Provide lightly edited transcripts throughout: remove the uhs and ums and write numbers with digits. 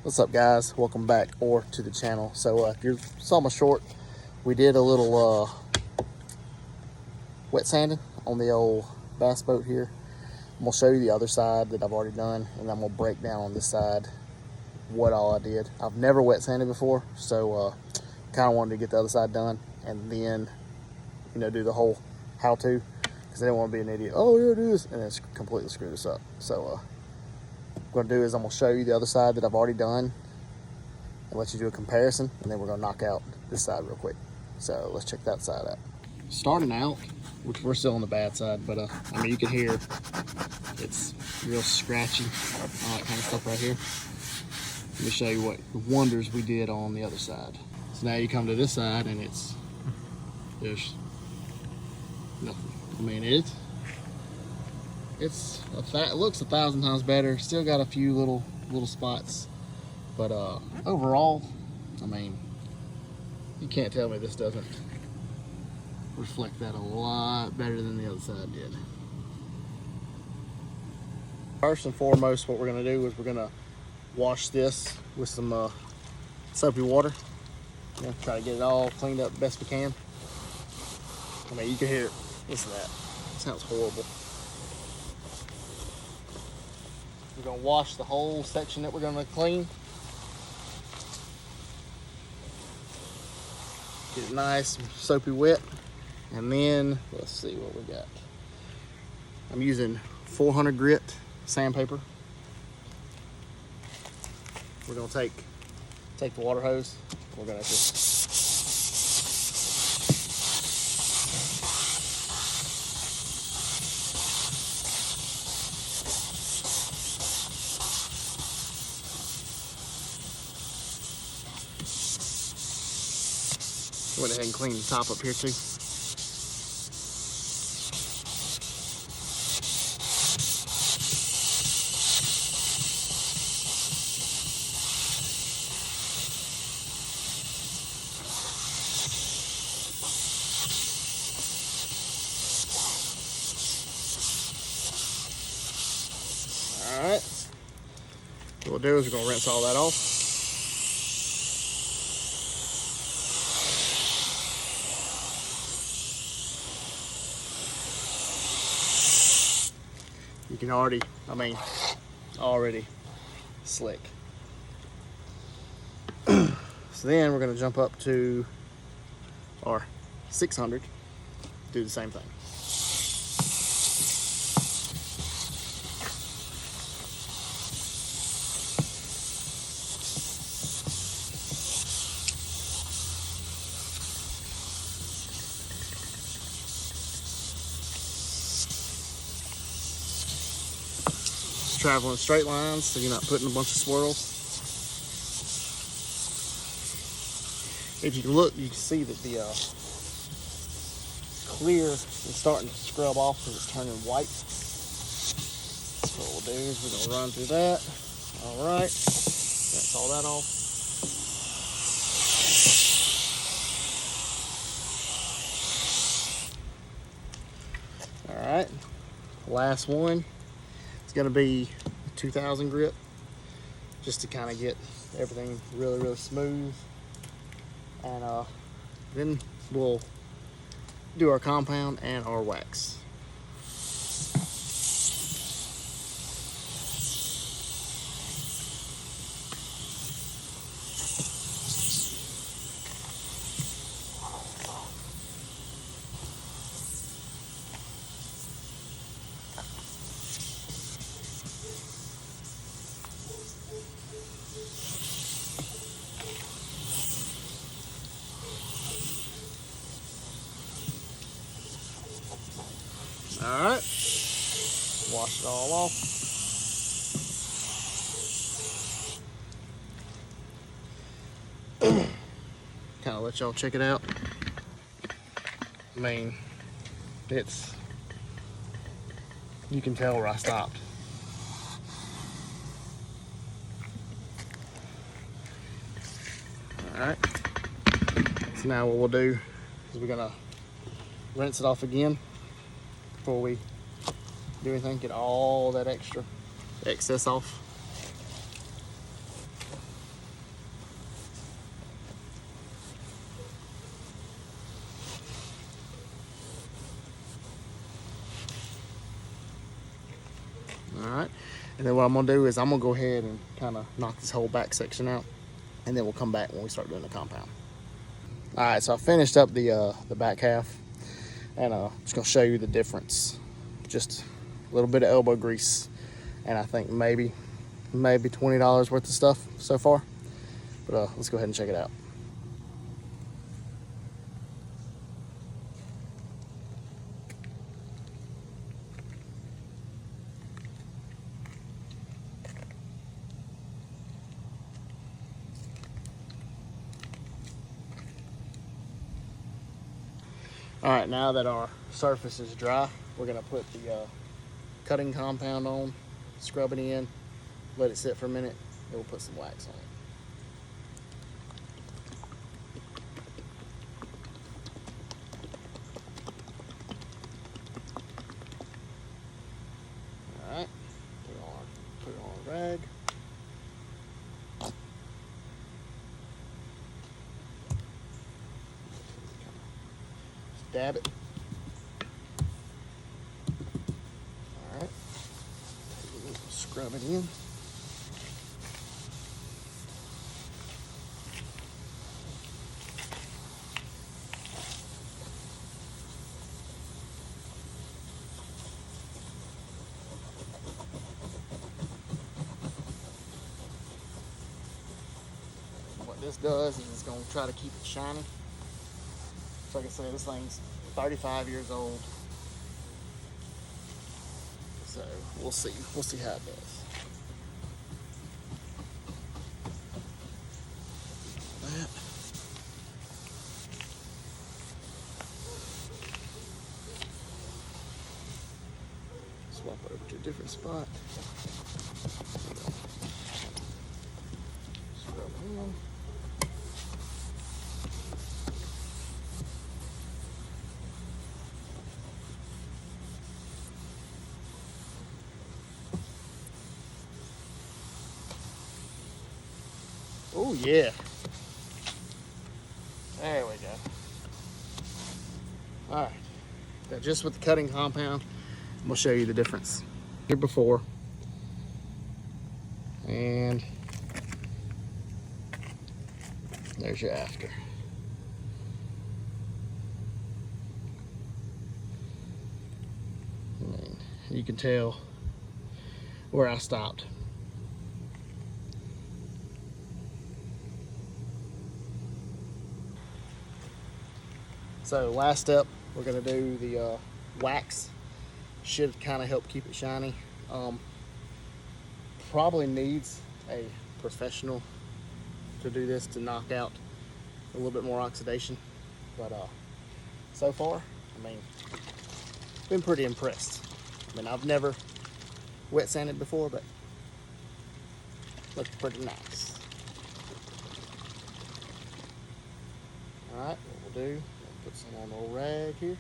What's up, guys? Welcome back or to the channel. So if you saw my short, we did a little wet sanding on the old bass boat here. I'm gonna show you the other side that I've already done, and I'm gonna break down on this side what all I did. I've never wet sanded before, so kind of wanted to get the other side done and then do the whole how-to, because I didn't want to be an idiot. Oh yeah, do this, and then completely screw this up. So what I'm gonna do is I'm gonna show you the other side that I've already done and let you do a comparison, and then we're gonna knock out this side real quick. So let's check that side out. Starting out, which we're still on the bad side, but I mean, you can hear it's real scratchy, all that kind of stuff right here. Let me show you what wonders we did on the other side. So now you come to this side and there's nothing. I mean, it looks 1,000 times better. Still got a few little spots, but overall, I mean, you can't tell me this doesn't reflect that a lot better than the other side did. First and foremost, what we're gonna do is we're gonna wash this with some soapy water. I'm gonna try to get it all cleaned up best we can. I mean, you can hear it. Listen to that. It sounds horrible. We're gonna wash the whole section that we're gonna clean. Get it nice, soapy wet. And then, let's see what we got. I'm using 400 grit sandpaper. We're gonna take the water hose. We're gonna just went ahead and clean the top up here too. All right, what we'll do is we're gonna rinse all that off. You can already slick. So then we're gonna jump up to our 600, do the same thing. Traveling straight lines so you're not putting a bunch of swirls. If you look, you can see that the clear is starting to scrub off because it's turning white. So what we'll do is we're gonna run through that. All right, rinse all that off. All right, last one. It's gonna be 2,000 grit, just to kind of get everything really smooth, and then we'll do our compound and our wax. All right, wash it all off. Kind of let y'all check it out. I mean, you can tell where I stopped. All right, so now what we'll do is we're gonna rinse it off again before we do anything. Get all that excess off. And then what I'm gonna do is I'm gonna go ahead and kind of knock this whole back section out, and then we'll come back when we start doing the compound. All right, so I finished up the back half, and I'm just gonna show you the difference. Just a little bit of elbow grease, and I think maybe $20 worth of stuff so far. But let's go ahead and check it out. All right, now that our surface is dry, we're gonna put the cutting compound on, scrub it in, let it sit for a minute, then we'll put some wax on it. All right, put it on a rag. Dab it. All right, scrub it in. What this does is it's gonna try to keep it shiny. So like I said, this thing's 35 years old. So we'll see how it does. That. Swap it over to a different spot. Scrub it in. Oh yeah. There we go. All right. Now just with the cutting compound, I'm gonna show you the difference. Here before, and there's your after. I mean, you can tell where I stopped. So last step, we're gonna do the wax. Should kind of help keep it shiny. Probably needs a professional to do this to knock out a little bit more oxidation. But so far, I mean, been pretty impressed. I mean, I've never wet sanded before, but looks pretty nice. All right, what we'll do, put some on the old rag here.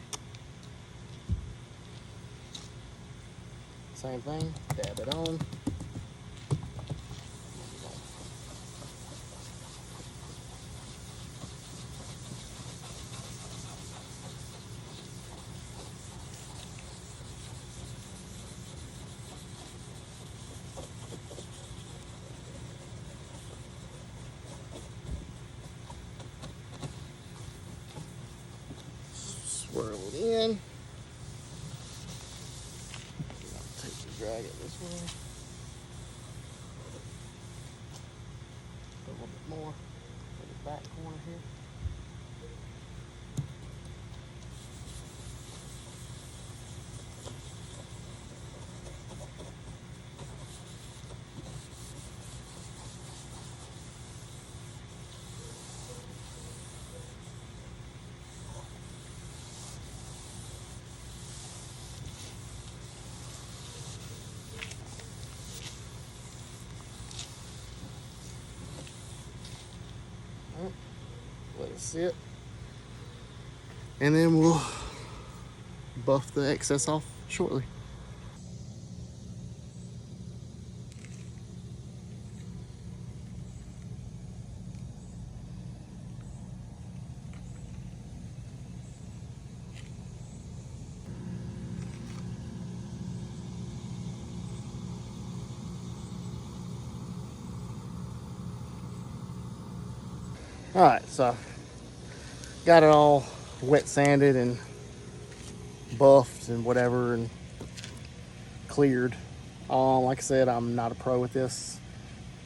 Same thing, dab it on. Swirl it in. Drag it this way. A little bit more in the back corner here. Let it sit, and then we'll buff the excess off shortly. Alright, so got it all wet sanded and buffed and whatever and cleared. Like I said, I'm not a pro with this,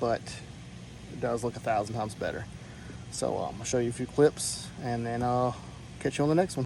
but it does look 1,000 times better. So I'm gonna show you a few clips and then catch you on the next one.